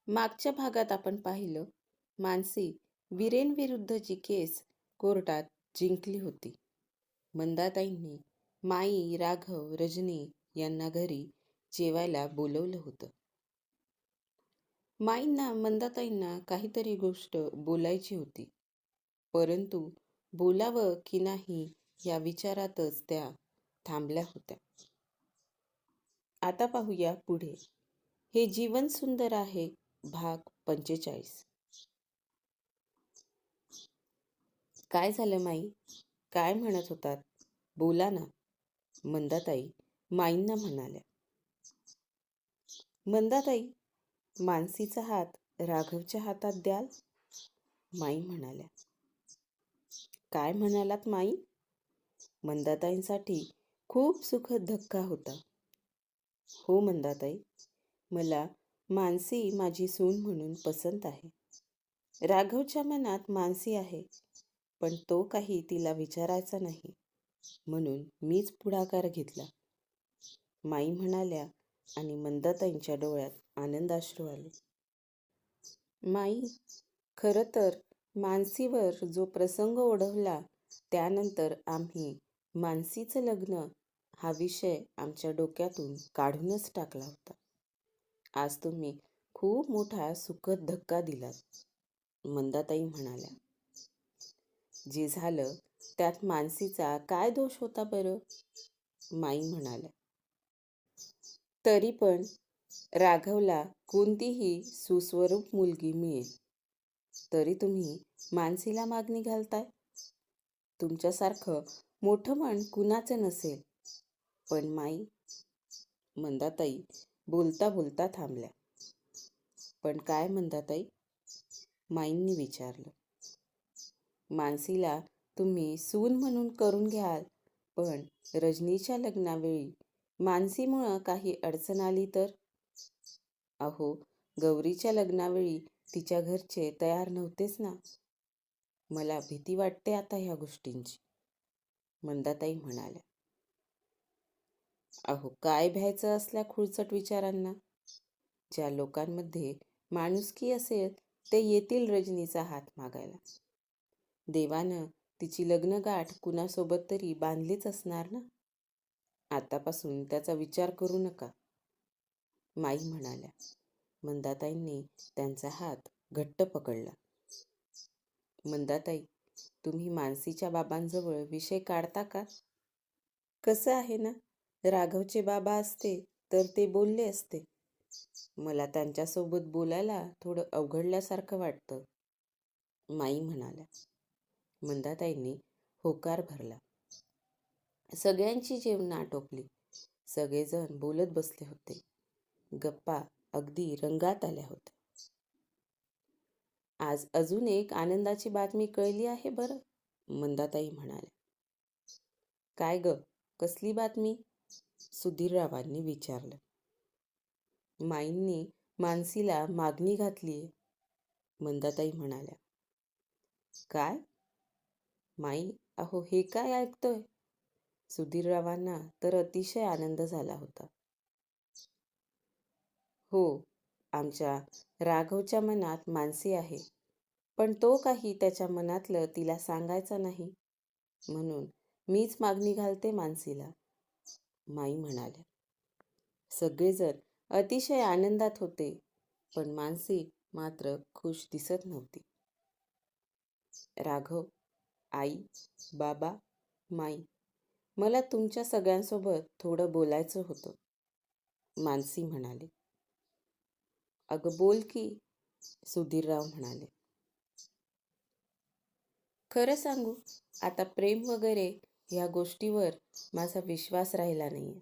मागच्या भागात आपण पाहिलं, मानसी विरेंविरुद्धची केस कोर्टात जिंकली होती. मंदाताईंनी माई, राघव, रजनी यांना घरी जेवायला बोलवलं होतं. माईंना मंदाताईंना काहीतरी गोष्ट बोलायची होती, परंतु बोलावं की नाही या विचारातच त्या थांबल्या होत्या. आता पाहूया पुढे. हे जीवन सुंदर आहे, भाग 45. काय झालं माई? काय म्हणत होतात? बोला ना, मंदाताई माईंना म्हणाल्या. मंदाताई, मानसीचा हात राघवच्या हातात द्याल? माई म्हणाल्या. काय म्हणालात माई? मंदाताईंसाठी खूप सुखद धक्का होता. हो मंदाताई, मला मानसी माझी सून म्हणून पसंत आहे. राघवच्या मनात मानसी आहे, पण तो काही तिला विचारायचा नाही, म्हणून मीच पुढाकार घेतला, माई म्हणाल्या आणि मंदाताईंच्या डोळ्यात आनंदाश्रू आले. माई, खरं तर मानसीवर जो प्रसंग ओढवला त्यानंतर आम्ही मानसीचं लग्न हा विषय आमच्या डोक्यातून काढूनच टाकला होता. आज तुम्ही खूप मोठा सुखद धक्का दिलात, मंदाताई म्हणाल्या. जे झालं त्यात मानसीचा काय दोष होता बरं? माई म्हणाल्या. तरी पण राघवला कोणतीही सुस्वरूप मुलगी मिळेल तरी तुम्ही मानसीला मागणी घालताय. तुमच्यासारखं मोठं मन कुणाचं नसेल. पण माई, मंदाताई बोलता बोलता थांबल्या. पण काय मंदाताई? माईंनी विचारलं. मानसीला तुम्ही सून म्हणून करून घ्याल, पण रजनीच्या लग्नावेळी मानसीमुळं काही अडचण आली तर? अहो, गौरीच्या लग्नावेळी तिच्या घरचे तयार नव्हतेच ना. मला भीती वाटते आता ह्या गोष्टींची, मंदाताई म्हणाल्या. अहो, काय भ्यायचं असल्या खुळचट विचारांना? ज्या लोकांमध्ये माणुसकी असेल ते येतील रजनीचा हात मागायला. देवानं तिची लग्नगाठ कुणासोबत तरी बांधलीच असणार ना. आतापासून त्याचा विचार करू नका, माई म्हणाल्या. मंदाताईंनी त्यांचा हात घट्ट पकडला. मंदाताई, तुम्ही मानसीच्या बाबांजवळ विषय काढता का? कसं आहे ना, राघवचे बाबा असते तर ते बोलले असते. मला त्यांच्यासोबत बोलायला थोडं अवघडल्यासारखं वाटतं, माई म्हणाल्या. मंदाताईंनी होकार भरला. सगळ्यांची जेवणं आटोपली. सगळेजण बोलत बसले होते. गप्पा अगदी रंगात आल्या होत्या. आज अजून एक आनंदाची बातमी कळली आहे बरं, मंदाताई म्हणाल्या. काय ग, कसली बातमी? सुधीररावांनी विचारलं. माईंनी मानसीला मागणी घातलीये, मंदाताई म्हणाल्या. काय? माई, अहो हे काय ऐकतोय? सुधीररावांना तर अतिशय आनंद झाला होता. हो, आमच्या राघवच्या मनात मानसी आहे, पण तो काही त्याच्या मनातलं तिला सांगायचा नाही, म्हणून मीच मागणी घालते मानसीला, माई म्हणाल्या. सगळेजण अतिशय आनंदात होते, पण मानसी मात्र खुश दिसत नव्हती. राघव, आई, बाबा, माई, मला तुमच्या सगळ्यांसोबत थोडं बोलायचं होतं, मानसी म्हणाली. अगं बोल की, सुधीरराव म्हणाले. खरं सांगू, आता प्रेम वगैरे ह्या गोष्टीवर माझा विश्वास राहिला नाहीये.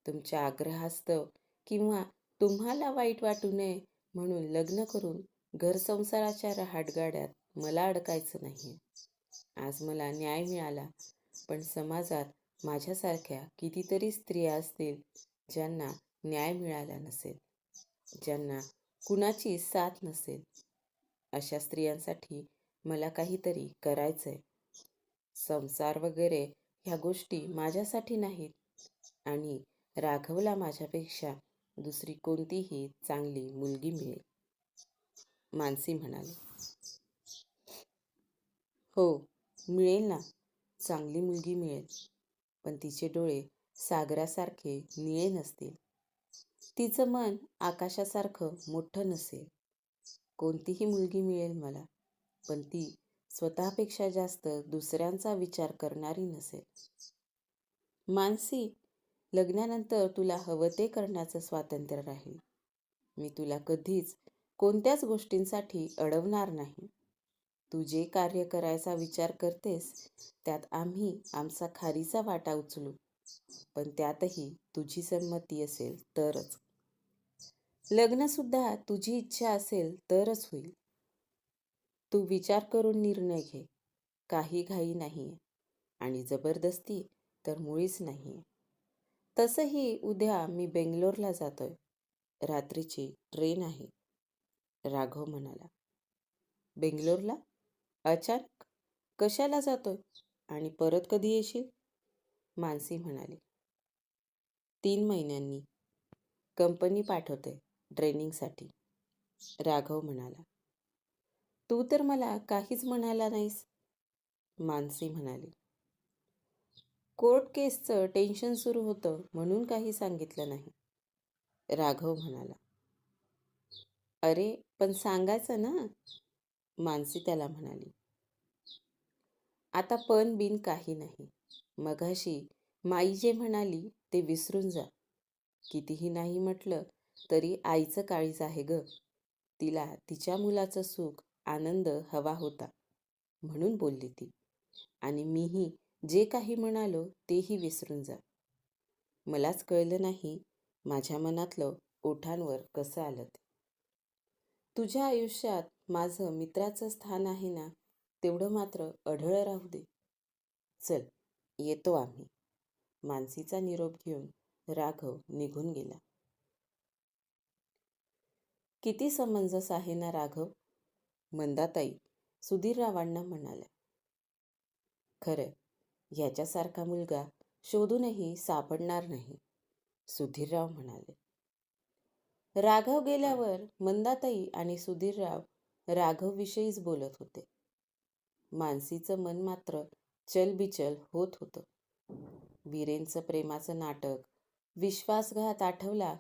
तुमच्या आग्रहास्तव किंवा तुम्हाला वाईट वाटू नये म्हणून लग्न करून घरसंसाराच्या रहाटगाड्यात मला अडकायचं नाहीये. आज मला न्याय मिळाला, पण समाजात माझ्यासारख्या कितीतरी स्त्रिया असतील ज्यांना न्याय मिळाला नसेल, ज्यांना कुणाची साथ नसेल. अशा स्त्रियांसाठी मला काहीतरी करायचंय. संसार वगैरे ह्या गोष्टी माझ्यासाठी नाहीत, आणि राघवला माझ्यापेक्षा दुसरी कोणतीही चांगली मुलगी मिळेल. मानसी म्हणाली. हो, मिळेल ना. चांगली मुलगी मिळेल. पण तिचे डोळे सागरासारखे निळे नसतील. तिचं मन आकाशासारखं मोठं नसेल. कोणतीही मुलगी मिळेल मला, पण ती स्वतःपेक्षा जास्त दुसऱ्यांचा विचार करणारी नसेल. मानसी, लग्नानंतर तुला हवं ते करण्याचं स्वातंत्र्य राहील. मी तुला कधीच कोणत्याच गोष्टींसाठी अडवणार नाही. तू जे कार्य करायचा विचार करतेस त्यात आम्ही आमचा खारीचा वाटा उचलू, पण त्यातही तुझी संमती असेल तरच. लग्नसुद्धा तुझी इच्छा असेल तरच होईल. तू विचार करून निर्णय घे. काही घाई नाहीये आणि जबरदस्ती तर मुळीच नाहीये. तसंही उद्या मी बेंगलोरला जातोय. रात्रीची ट्रेन आहे, राघव म्हणाला. बेंगलोरला? अचानक? कशाला जातोय आणि परत कधी येशील? मानसी म्हणाली. 3 महिन्यांनी. कंपनी पाठवते ट्रेनिंगसाठी, राघव म्हणाला. तू तर मला काहीच म्हणाला नाहीस, मानसी म्हणाली. कोर्ट केसचं टेन्शन सुरू होतं म्हणून काही सांगितलं नाही, राघव म्हणाला. अरे पण सांगायचं ना, मानसी त्याला म्हणाली. आता पण बिन काही नाही. मगाशी माई जे म्हणाली ते विसरून जा. कितीही नाही म्हटलं तरी आईचं काळीज आहे ग. तिला तिच्या मुलाचं सुख आनंद हवा होता म्हणून बोलली ती. आणि मीही जे काही म्हणालो तेही विसरून जा. मलाच कळलं नाही माझ्या मनातलं ओठांवर कसं आलं ते. तुझ्या आयुष्यात माझं मित्राचं स्थान आहे ना, तेवढं मात्र अढळ राहू दे. चल, येतो आम्ही. मानसीचा निरोप घेऊन राघव निघून गेला. किती समंजस आहे ना राघव, मंदाताई सुधीररावांना म्हणाल्या. खरंय, ह्याच्यासारखा मुलगा शोधूनही सापडणार नाही, सुधीरराव म्हणाले. राघव गेल्यावर मंदाताई आणि सुधीरराव राघवविषयीच बोलत होते. मानसीचं मन मात्र चलबिचल होत होतं. वीरेंचं प्रेमाचं नाटक, विश्वासघात आठवला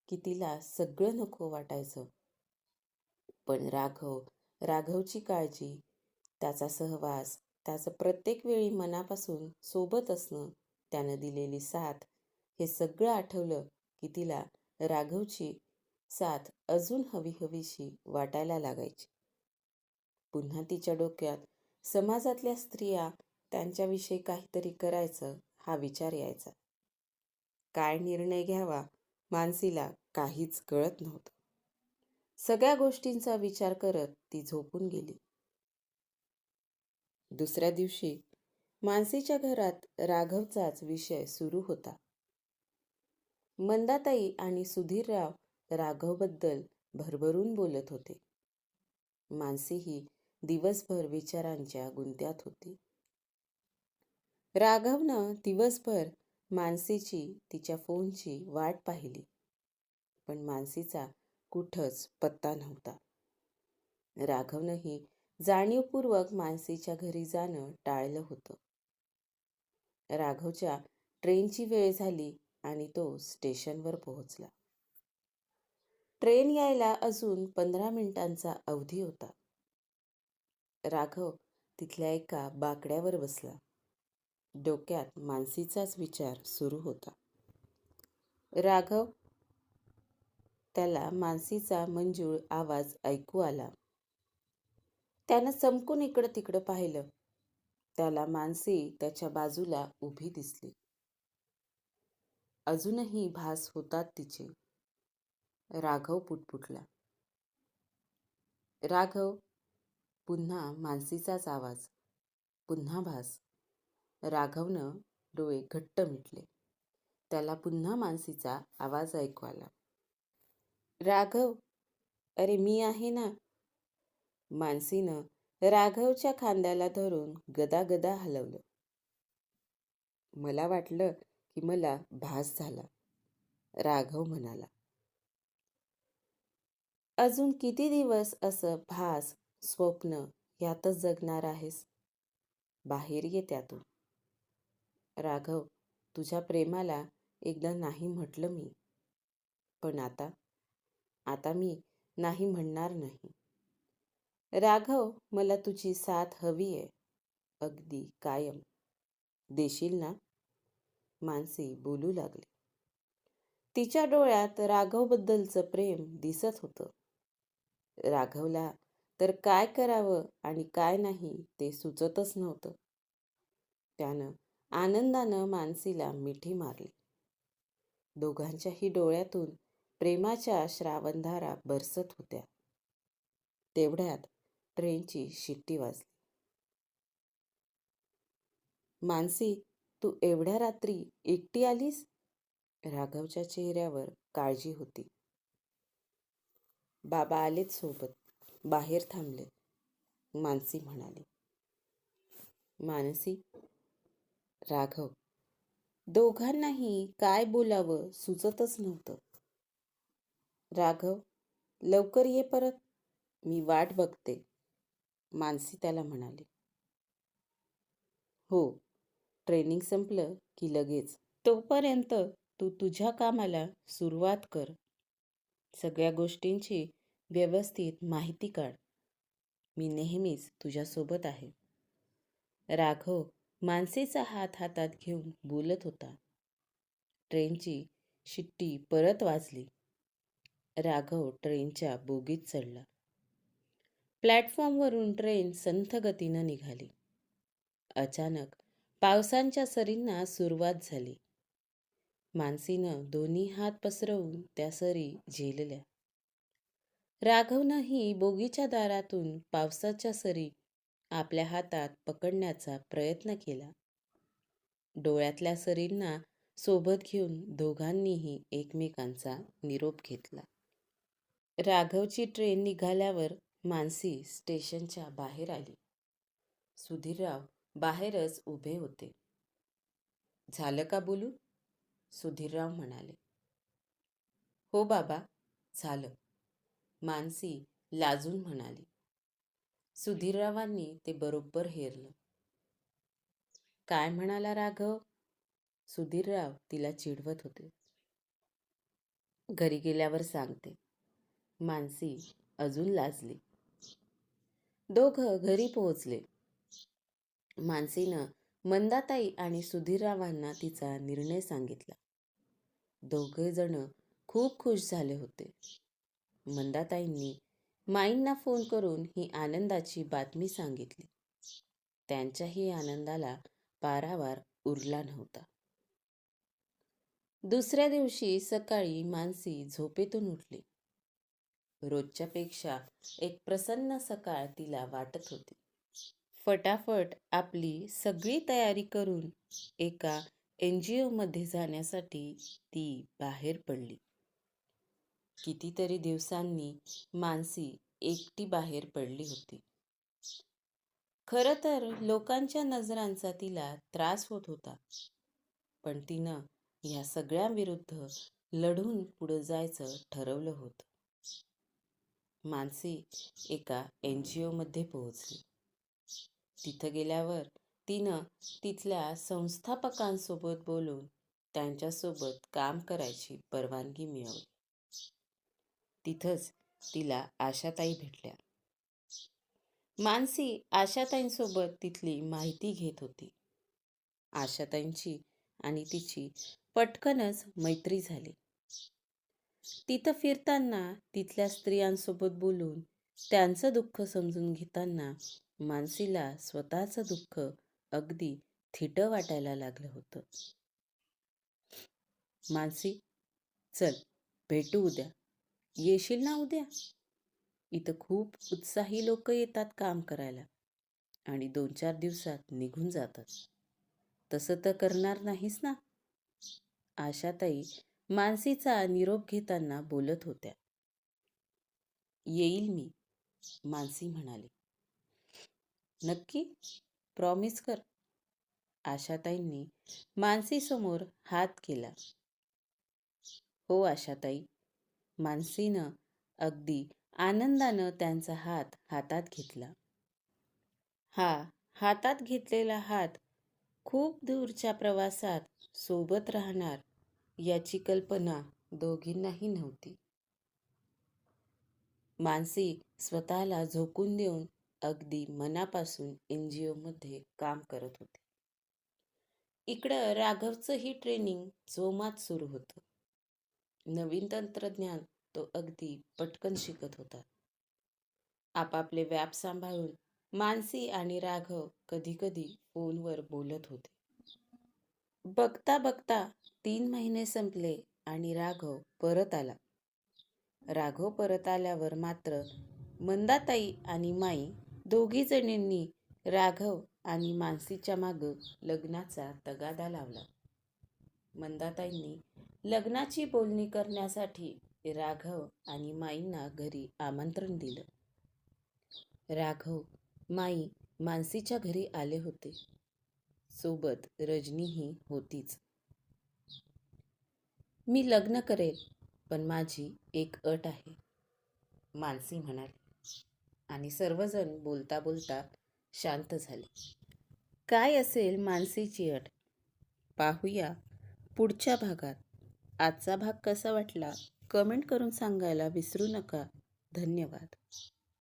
की तिला सगळं नको वाटायचं. पण राघवची काळजी, त्याचा सहवास, त्याचं प्रत्येक वेळी मनापासून सोबत असणं, त्यानं दिलेली साथ, हे सगळं आठवलं की तिला राघवची साथ अजून हवीशी वाटायला लागायची. पुन्हा तिच्या डोक्यात समाजातल्या स्त्रिया, त्यांच्याविषयी काहीतरी करायचं हा विचार यायचा. काय निर्णय घ्यावा मानसीला काहीच कळत नव्हतं. सगळ्या गोष्टींचा विचार करत ती झोपून गेली. दुसऱ्या दिवशी मानसीच्या घरात राघवचाच विषय सुरू होता. मंदाताई आणि सुधीरराव राघवबद्दल भरभरून बोलत होते. मानसीही दिवसभर विचारांच्या गुंत्यात होती. राघवनं दिवसभर मानसीची, तिच्या फोनची वाट पाहिली, पण मानसीचा कुठंच पत्ता नव्हता. राघवनंही जाणीवपूर्वक मानसीच्या घरी जाणं टाळलं होतं. राघवच्या ट्रेनची वेळ झाली आणि तो स्टेशनवर पोहोचला. ट्रेन यायला अजून 15 मिनिटांचा अवधी होता. राघव तिथल्या एका बाकड्यावर बसला. डोक्यात मानसीचाच विचार सुरू होता. राघव, त्याला मानसीचा मंजूळ आवाज ऐकू आला. त्यानं चमकून इकडं तिकडं पाहिलं. त्याला मानसी त्याच्या बाजूला उभी दिसली. अजूनही भास होतात तिचे. राघव पुटपुटला. राघव, पुन्हा मानसीचाच आवाज, पुन्हा भास. राघवनं डोळे घट्ट मिटले. त्याला पुन्हा मानसीचा आवाज ऐकू आला. राघव, अरे मी आहे ना. मानसीनं राघवच्या खांद्याला धरून गदागदा हलवलं. मला वाटलं की मला भास झाला, राघव म्हणाला. अजून किती दिवस असं भास, स्वप्न यातच जगणार आहेस? बाहेर ये त्यातून. राघव, तुझ्या प्रेमाला एकदा नाही म्हटलं मी. पण आता मी नाही म्हणणार नाही. राघव, मला तुझी साथ हवी आहे. अगदी कायम. देशील ना? मानसी बोलू लागली. तिच्या डोळ्यात राघवबद्दलचं प्रेम दिसत होतं. राघवला तर काय करावं आणि काय नाही ते सुचतच नव्हतं. त्यानं आनंदानं मानसीला मिठी मारली. दोघांच्याही डोळ्यातून प्रेमाच्या श्रावणधारा बरसत होत्या. तेवढ्यात ट्रेनची शिट्टी वाजली. मानसी, तू एवढ्या रात्री एकटी आलीस? राघवच्या चेहऱ्यावर काळजी होती. बाबा आलेत सोबत, बाहेर थांबले, मानसी म्हणाली. मानसी, राघव, दोघांनाही काय बोलावं सुचतच नव्हतं. राघव, लवकर ये परत, मी वाट बघते, मानसी त्याला म्हणाली. हो, ट्रेनिंग संपलं की लगेच. तोपर्यंत तू तुझ्या कामाला सुरुवात कर. सगळ्या गोष्टींची व्यवस्थित माहिती काढ. मी नेहमीच तुझ्यासोबत आहे. राघव मानसीचा हात हातात घेऊन बोलत होता. ट्रेनची शिट्टी परत वाजली. राघव ट्रेनच्या बोगीत चढला. प्लॅटफॉर्मवरून ट्रेन संथ गतीनं निघाली. अचानक पावसांच्या सरींना सुरुवात झाली. मानसीनं दोन्ही हात पसरवून त्या सरी झेलल्या. राघवनंही बोगीच्या दारातून पावसाच्या सरी आपल्या हातात पकडण्याचा प्रयत्न केला. डोळ्यातल्या सरींना सोबत घेऊन दोघांनीही एकमेकांचा निरोप घेतला. राघवची ट्रेन निघाल्यावर मानसी स्टेशनच्या बाहेर आली. सुधीरराव बाहेरच उभे होते. झालं का बोलू? सुधीरराव म्हणाले. हो बाबा, झालं, मानसी लाजून म्हणाली. सुधीररावांनी ते बरोबर हेरलं. काय म्हणाला राघव? सुधीरराव तिला चिडवत होते. घरी गेल्यावर सांगते. मानसी अजून लाजली. दोघं घरी पोहोचले. मानसीनं मंदाताई आणि सुधीररावांना तिचा निर्णय सांगितला. दोघे जण खूप खुश झाले होते. मंदाताईंनी माईंना फोन करून ही आनंदाची बातमी सांगितली. त्यांच्याही आनंदाला पारावार उरला नव्हता. दुसऱ्या दिवशी सकाळी मानसी झोपेतून उठली. रोजच्यापेक्षा एक प्रसन्न सकाळ तिला वाटत होती. फटाफट आपली सगळी तयारी करून एका NGO मध्ये जाण्यासाठी ती बाहेर पडली. कितीतरी दिवसांनी मानसी एकटी बाहेर पडली होती. खरं तर लोकांच्या नजरांचा तिला त्रास होत होता. पण तिनं ह्या सगळ्यांविरुद्ध लढून पुढे जायचं ठरवलं होतं. मानसी एका NGO मध्ये पोहोचली. तिथं गेल्यावर तिनं तिथल्या संस्थापकांसोबत बोलून त्यांच्यासोबत काम करायची परवानगी मिळवली. तिथंच तिला आशाताई भेटल्या. मानसी आशाताईंसोबत तिथली माहिती घेत होती. आशाताईंची आणि तिची पटकनच मैत्री झाली. तिथं फिरताना तिथल्या स्त्रियांसोबत बोलून त्यांचं दुःख समजून घेताना मानसीला स्वतःचं दुःख अगदी थिटं वाटायला लागलं होतं. मानसी, चल भेटू उद्या. येशील ना उद्या? इथं खूप उत्साही लोक येतात काम करायला आणि 2-4 दिवसात निघून जातात. तसं तर करणार नाहीस ना? आशाताई मानसीचा निरोप घेताना बोलत होत्या. येईल मी, मानसी म्हणाली. नक्की? प्रॉमिस कर. आशाताईंनी मानसीसमोर हात केला. हो आशाताई, मानसीनं अगदी आनंदानं त्यांचा हात हातात घेतला. हा हातात घेतलेला हात खूप दूरच्या प्रवासात सोबत राहणार याची कल्पना दोघींनाही नव्हती. मानसी स्वतःला झोकून देऊन अगदी मनापासून NGO मध्ये काम करत होती. इकडं राघवचंही ट्रेनिंग जोमात सुरू होतं. नवीन तंत्रज्ञान तो अगदी पटकन शिकत होता. आपापले व्याप सांभाळून मानसी आणि राघव कधी-कधी फोनवर बोलत होते. बघता बघता 3 महिने संपले आणि राघव परत आला. राघव परत आल्यावर मात्र मंदाताई आणि माई दोघी जणींनी राघव आणि मानसीच्या मागं लग्नाचा तगादा लावला. मंदाताईंनी लग्नाची बोलणी करण्यासाठी राघव आणि माईंना घरी आमंत्रण दिलं. राघव, माई मानसीच्या घरी आले होते. सोबत रजनीही होतीच. मी लग्न करेल, पण माझी एक अट आहे, मानसी म्हणाली. आणि सर्वजण बोलता बोलता शांत झाले. काय असेल मानसीची अट? पाहूया पुढच्या भागात. आजचा भाग कसा वाटला कमेंट करून सांगायला विसरू नका. धन्यवाद.